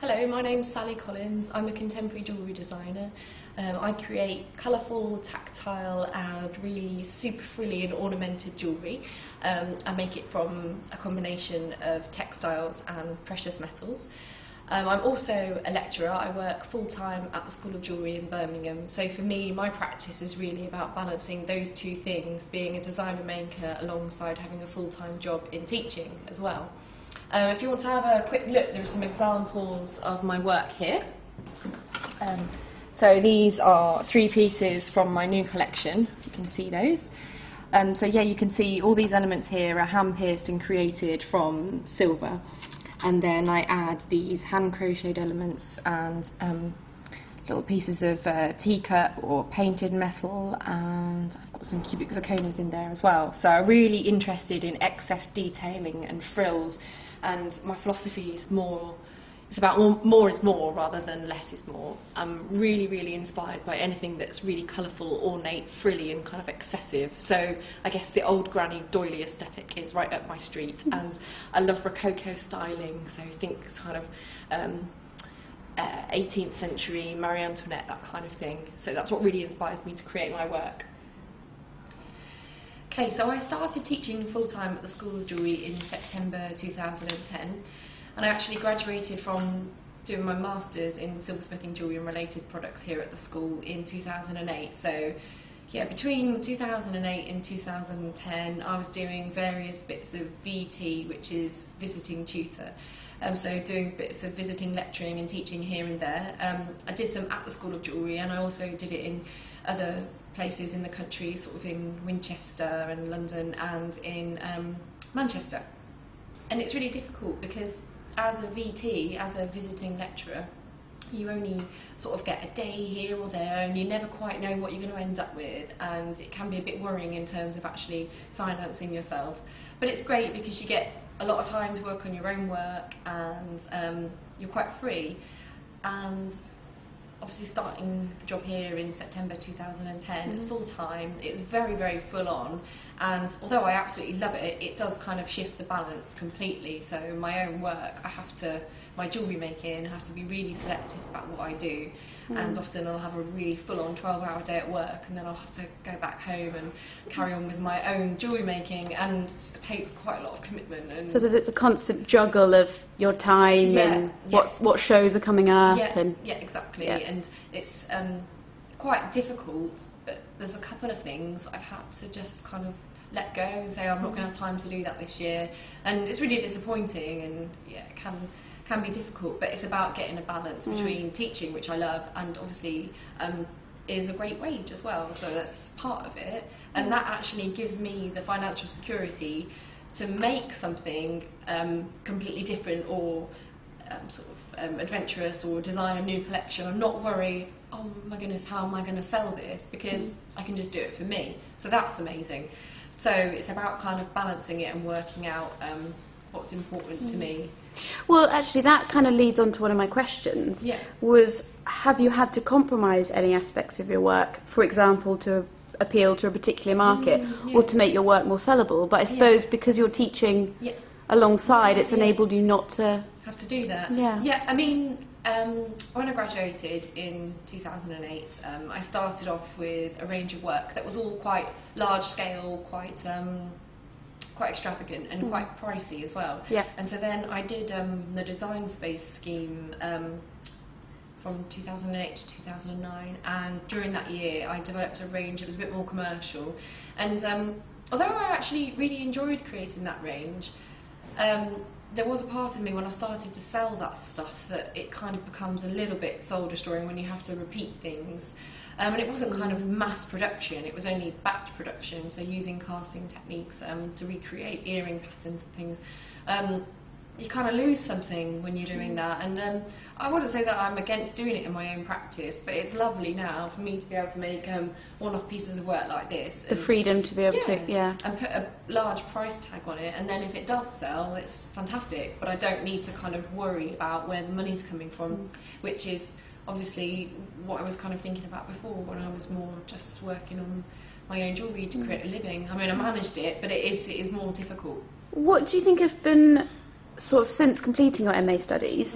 Hello, my name's Sally Collins. I'm a contemporary jewellery designer. I create colourful, tactile and really super frilly and ornamented jewellery. I make it from a combination of textiles and precious metals. I'm also a lecturer. I work full-time at the School of Jewellery in Birmingham. So for me, my practice is really about balancing those two things, being a designer maker alongside having a full-time job in teaching as well. If you want to have a quick look, there are some examples of my work here. So these are 3 pieces from my new collection. You can see those. So yeah, you can see all these elements here are hand-pierced and created from silver. And then I add these hand-crocheted elements and little pieces of teacup or painted metal, and I've got some cubic zirconias in there as well. So I'm really interested in excess detailing and frills, and my philosophy is it's about more is more rather than less is more. I'm really inspired by anything that's really colourful, ornate, frilly and kind of excessive. So I guess the old granny doily aesthetic is right up my street, and I love Rococo styling, so think kind of 18th century Marie Antoinette, that kind of thing. So that's what really inspires me to create my work. Okay, so I started teaching full-time at the School of Jewellery in September 2010, and I actually graduated from doing my Masters in silversmithing, jewellery and related products here at the school in 2008. So yeah, between 2008 and 2010 I was doing various bits of VT, which is visiting tutor. So doing bits of visiting lecturing and teaching here and there. I did some at the School of Jewellery, and I also did it in other places in the country, sort of in Winchester and London and in Manchester. And it's really difficult because as a VT, as a visiting lecturer, you only sort of get a day here or there, and you never quite know what you're going to end up with, and it can be a bit worrying in terms of actually financing yourself. But it's great because you get a lot of time to work on your own work, and you're quite free. And obviously starting the job here in September 2010, it's full-time, it's very full on, and although I absolutely love it, it does kind of shift the balance completely. So my own work, my jewellery making, I have to be really selective about what I do, and often I'll have a really full-on 12-hour day at work, and then I'll have to go back home and carry on with my own jewellery making, and it takes quite a lot of commitment. And so there's a constant juggle of your time and what shows are coming up. Yeah, exactly. And it's quite difficult, but there's a couple of things I've had to just kind of let go and say I'm not going to have time to do that this year, and it's really disappointing, and yeah, it can be difficult, but it's about getting a balance between teaching, which I love, and obviously is a great wage as well, so that's part of it, and that actually gives me the financial security to make something completely different or sort of adventurous, or design a new collection and not worry, oh my goodness, how am I going to sell this, because I can just do it for me. So that's amazing. So it's about kind of balancing it and working out what's important to me. Well, actually that kind of leads on to one of my questions. Was, have you had to compromise any aspects of your work, for example to appeal to a particular market, or to make your work more sellable? But I suppose because you're teaching alongside, it's enabled you not to have to do that. Yeah, I mean, when I graduated in 2008, I started off with a range of work that was all quite large scale, quite extravagant and quite pricey as well. And so then I did the Design Space scheme from 2008 to 2009, and during that year I developed a range that was a bit more commercial, and although I actually really enjoyed creating that range, there was a part of me when I started to sell that stuff that it kind of becomes a little bit soul destroying when you have to repeat things, and it wasn't kind of mass production, it was only batch production, so using casting techniques to recreate earring patterns and things. You kind of lose something when you're doing that, and I wouldn't say that I'm against doing it in my own practice, but it's lovely now for me to be able to make one-off pieces of work like this. The freedom to be able to, and put a large price tag on it, and then if it does sell, it's fantastic, but I don't need to kind of worry about where the money's coming from, which is obviously what I was kind of thinking about before when I was more just working on my own jewellery to create a living. I mean, I managed it, but it is more difficult. What do you think have been sort of since completing your MA studies,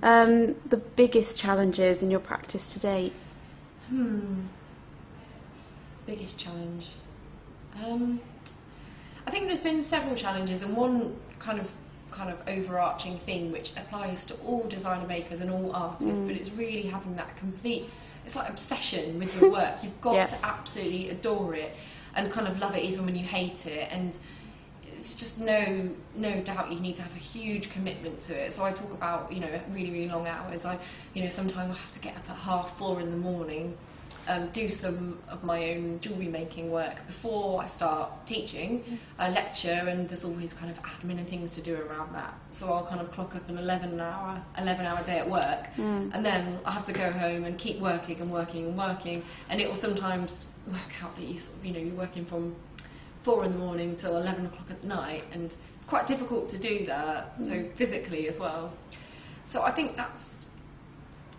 the biggest challenges in your practice to date? Biggest challenge. I think there's been several challenges, and one kind of overarching theme which applies to all designer makers and all artists, but it's really having that complete, it's like obsession with your work. You've got to absolutely adore it and kind of love it even when you hate it, and it's just no doubt you need to have a huge commitment to it. So I talk about, you know, really long hours. Sometimes I have to get up at 4:30 in the morning, do some of my own jewellery making work before I start teaching. I lecture, and there's always kind of admin and things to do around that. So I'll kind of clock up an 11-hour day at work, and then I have to go home and keep working, and it will sometimes work out that you're working from 4 in the morning till 11 o'clock at night, and it's quite difficult to do that, so physically as well. So I think that's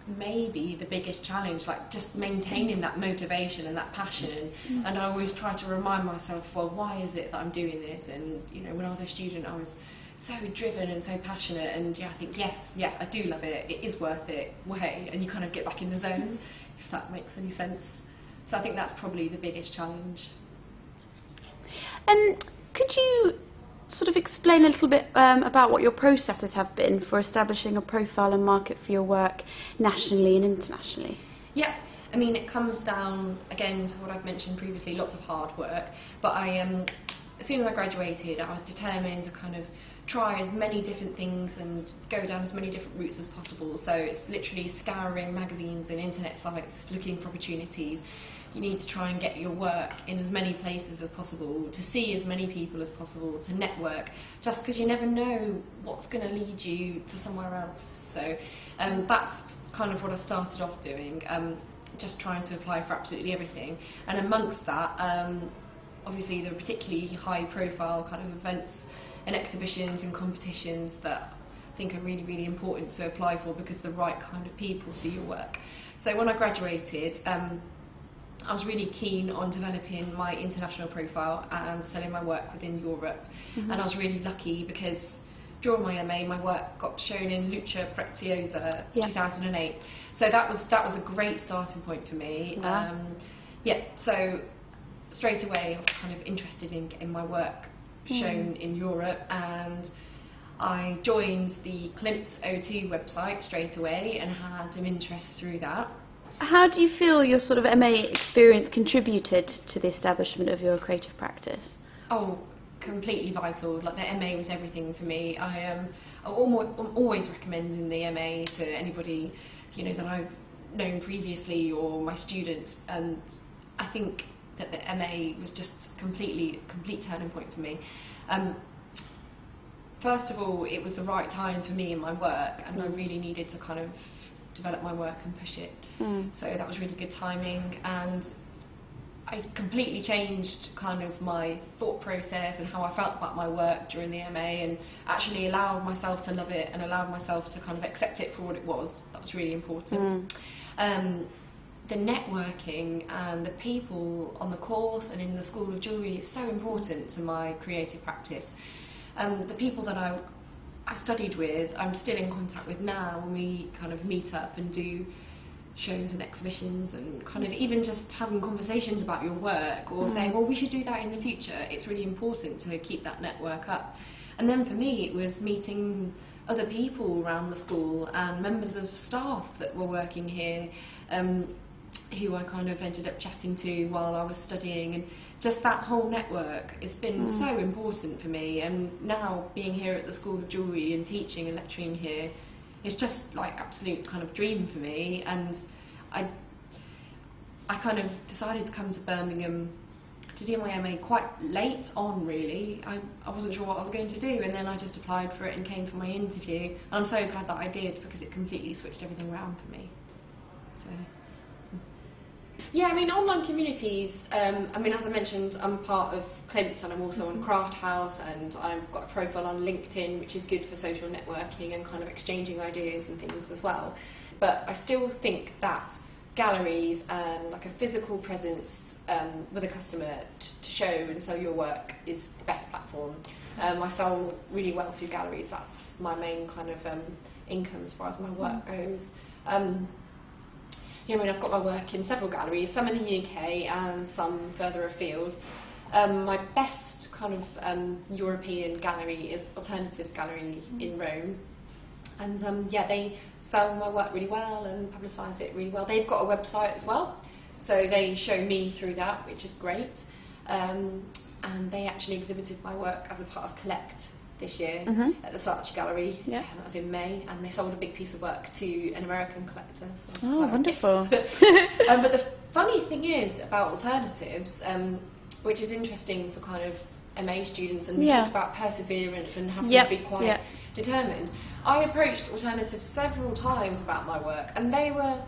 maybe the biggest challenge, like just maintaining that motivation and that passion. And I always try to remind myself, well, why is it that I'm doing this? And when I was a student, I was so driven and so passionate, and I think I do love it, it is worth it, and you kind of get back in the zone, if that makes any sense. So I think that's probably the biggest challenge. Could you sort of explain a little bit about what your processes have been for establishing a profile and market for your work nationally and internationally? Yeah, I mean, it comes down again to what I've mentioned previously, lots of hard work, but as soon as I graduated, I was determined to kind of try as many different things and go down as many different routes as possible. So it's literally scouring magazines and internet sites, looking for opportunities. You need to try and get your work in as many places as possible, to see as many people as possible, to network, just because you never know what's going to lead you to somewhere else. So that's kind of what I started off doing, just trying to apply for absolutely everything. And amongst that, obviously there are particularly high profile kind of events and exhibitions and competitions that I think are really important to apply for, because the right kind of people see your work. So when I graduated, I was really keen on developing my international profile and selling my work within Europe, and I was really lucky because during my MA my work got shown in Lucha Preziosa 2008, so that was a great starting point for me. So straight away I was kind of interested in getting my work shown in Europe, and I joined the Klimt O2 website straight away and had some interest through that. How do you feel your sort of MA experience contributed to the establishment of your creative practice? Oh, completely vital. Like, the MA was everything for me. I'm always recommending the MA to anybody that I've known previously or my students, and I think that the MA was just a complete turning point for me. First of all, it was the right time for me in my work, and I really needed to kind of develop my work and push it. So that was really good timing, and I completely changed kind of my thought process and how I felt about my work during the MA, and actually allowed myself to love it and allowed myself to kind of accept it for what it was. That was really important. The networking and the people on the course and in the School of Jewellery is so important to my creative practice. The people that I studied with, I'm still in contact with now, and we kind of meet up and do shows and exhibitions, and kind of even just having conversations about your work, or saying, well, we should do that in the future. It's really important to keep that network up. And then for me, it was meeting other people around the school and members of staff that were working here, who I kind of ended up chatting to while I was studying, and just that whole network has been so important for me. And now being here at the School of Jewellery and teaching and lecturing here, it's just like absolute kind of dream for me. And I kind of decided to come to Birmingham to do my MA quite late on, really. I wasn't sure what I was going to do, and then I just applied for it and came for my interview, and I'm so glad that I did, because it completely switched everything around for me. So yeah, I mean, online communities, I mean, as I mentioned, I'm part of Klimt, and I'm also on Craft House, and I've got a profile on LinkedIn, which is good for social networking and kind of exchanging ideas and things as well. But I still think that galleries and like a physical presence with a customer to show and sell your work is the best platform. I sell really well through galleries. my main kind of income as far as my work goes. Yeah, I mean, I've got my work in several galleries, some in the UK and some further afield. My best kind of European gallery is Alternatives Gallery in Rome, and yeah, they sell my work really well and publicise it really well. They've got a website as well, so they show me through that, which is great. And they actually exhibited my work as a part of Collect this year at the Saatchi Gallery. Yeah. That was in May, and they sold a big piece of work to an American collector. So oh, wonderful. But the funny thing is about Alternatives, which is interesting for kind of MA students, and we talked about perseverance and having to be quite determined. I approached Alternatives several times about my work, and they were,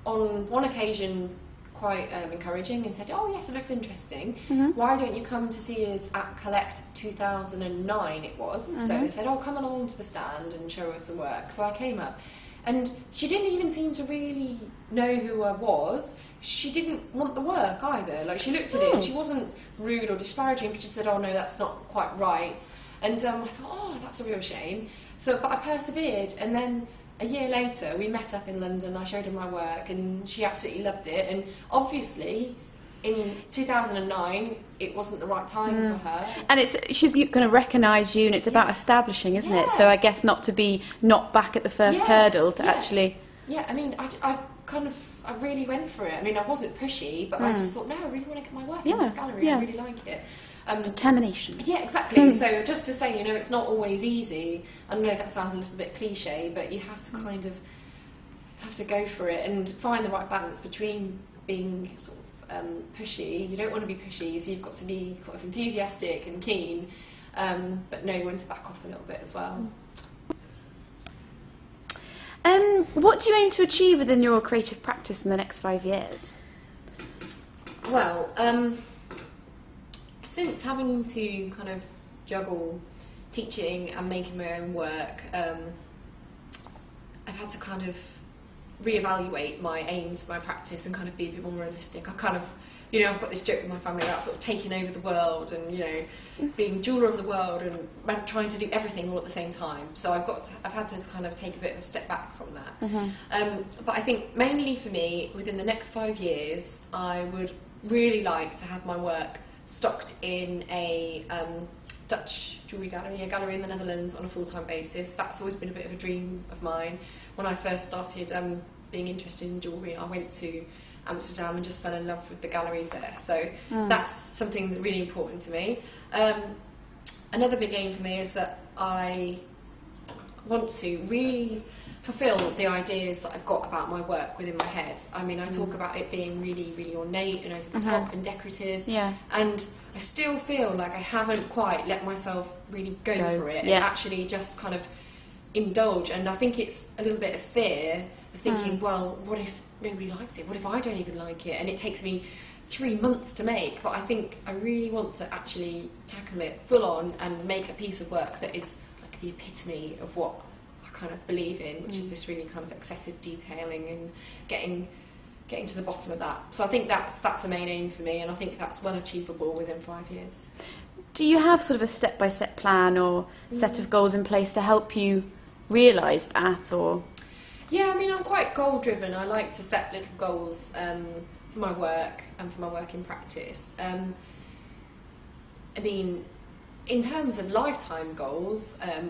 on one occasion, quite encouraging and said, oh yes, it looks interesting, why don't you come to see us at Collect 2009 it was. So they said, oh, come along to the stand and show us some work. So I came up, and she didn't even seem to really know who I was. She didn't want the work either. Like, she looked at it and she wasn't rude or disparaging, but she said, oh no, that's not quite right. And I thought, oh, that's a real shame. So, but I persevered, and then a year later we met up in London. I showed her my work and she absolutely loved it, and obviously in 2009 it wasn't the right time for her. And she's going to recognise you, and it's about establishing, isn't it? So I guess not to be knocked back at the first hurdle, to actually... Yeah, I mean, I really went for it. I mean, I wasn't pushy, but I just thought, no, I really want to get my work in this gallery. I really like it. Determination. Yeah, exactly. So just to say, you know, it's not always easy. I know that sounds a little bit cliche, but you have to kind of have to go for it and find the right balance between being sort of pushy. You don't want to be pushy, so you've got to be sort of enthusiastic and keen, but know when to back off a little bit as well. What do you aim to achieve within your creative practice in the next 5 years? Well, since having to kind of juggle teaching and making my own work, I've had to kind of reevaluate my aims for my practice and kind of be a bit more realistic. I kind of, you know, I've got this joke with my family about sort of taking over the world and, you know, being jeweller of the world and trying to do everything all at the same time. So I've had to kind of take a bit of a step back from that. But I think mainly for me, within the next 5 years, I would really like to have my work stocked in a Dutch jewellery gallery, a gallery in the Netherlands on a full-time basis. That's always been a bit of a dream of mine. When I first started being interested in jewellery, I went to Amsterdam and just fell in love with the galleries there. So that's something that's really important to me. Another big aim for me is that I want to really fulfil the ideas that I've got about my work within my head. I mean, I talk about it being really, really ornate and over the top and decorative, and I still feel like I haven't quite let myself really go for it and actually just kind of indulge. And I think it's a little bit of fear of thinking, well, what if nobody likes it? What if I don't even like it? And it takes me 3 months to make. But I think I really want to actually tackle it full on and make a piece of work that is like the epitome of what I kind of believe in, which is this really kind of excessive detailing and getting to the bottom of that. So I think that's the main aim for me, and I think that's well achievable within 5 years. Do you have sort of a step-by-step plan or set of goals in place to help you realise that, or...? Yeah, I mean, I'm quite goal-driven. I like to set little goals for my work and for my work in practice. I mean, in terms of lifetime goals, I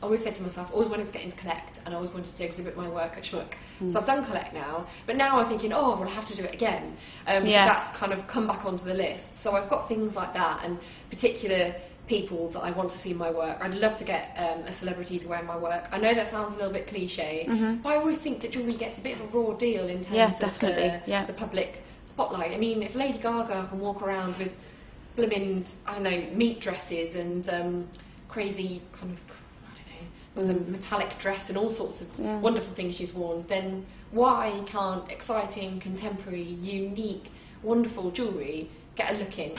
always said to myself, I always wanted to get into Collect, and I always wanted to exhibit my work at Schmuck. So I've done Collect now, but now I'm thinking, oh, well, I have to do it again. So that's kind of come back onto the list. So I've got things like that, and particular people that I want to see my work. I'd love to get a celebrity to wear my work. I know that sounds a little bit cliche, but I always think that jewellery gets a bit of a raw deal in terms of the public spotlight. I mean, if Lady Gaga can walk around with blooming, I don't know, meat dresses and crazy kind of, I don't know, a metallic dress and all sorts of wonderful things she's worn, then why can't exciting, contemporary, unique, wonderful jewellery get a look in?